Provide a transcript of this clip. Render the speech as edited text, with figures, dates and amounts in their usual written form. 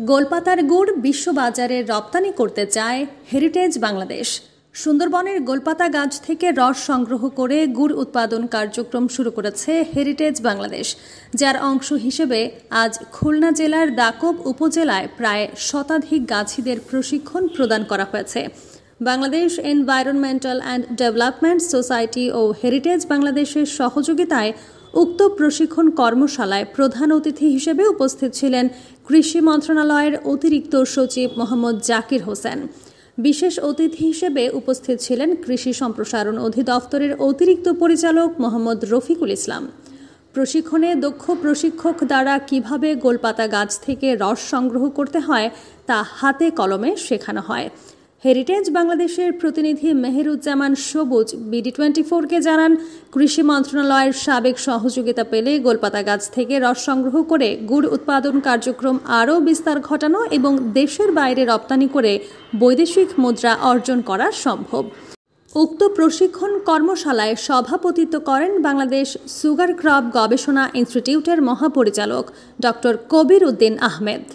গোলপাতার গুড় বিশ্ববাজারে রপ্তানি করতে চায় হেরিটেজ বাংলাদেশ। সুন্দরবনের গোলপাতা গাছ থেকে রস সংগ্রহ করে গুড় উৎপাদন কার্যক্রম শুরু করেছে হেরিটেজ বাংলাদেশ, যার অংশ হিসেবে আজ খুলনা জেলার দাকব উপজেলায় প্রায় শতাধিক গাছিদের প্রশিক্ষণ প্রদান করা হয়েছে। Bangladesh environmental and development society ও হেরিটেজ বাংলাদেশের সহযোগিতায় উক্ত প্রশিক্ষণ কর্মশালায় প্রধান অতিথি হিসেবে উপস্থিত ছিলেন কৃষি মন্ত্রণালয়ের অতিরিক্ত সচিব মোহাম্মদ জাকির হোসেন। বিশেষ অতিথি হিসেবে উপস্থিত ছিলেন কৃষি সম্প্রসারণ অধিদপ্তরের অতিরিক্ত পরিচালক মোহাম্মদ রফিকুল ইসলাম। প্রশিক্ষণে দক্ষ প্রশিক্ষক দ্বারা কিভাবে গোলপাতা গাছ থেকে রস সংগ্রহ করতে হয় তা হাতে কলমে শেখানো হয়। হেরিটেজ বাংলাদেশের প্রতিনিধি মেহেরুজ্জামান সবুজ BD24-কে জানান, কৃষি মন্ত্রণালয়ের সাবেক সহযোগিতা পেলে গোলপাতা গাছ থেকে রস সংগ্রহ করে গুড় উৎপাদন কার্যক্রম আরও বিস্তার ঘটানো এবং দেশের বাইরে রপ্তানি করে বৈদেশিক মুদ্রা অর্জন করা সম্ভব। উক্ত প্রশিক্ষণ কর্মশালায় সভাপতিত্ব করেন বাংলাদেশ সুগার ক্রপ গবেষণা ইনস্টিটিউটের মহাপরিচালক ডক্টর কবির উদ্দিন আহমেদ।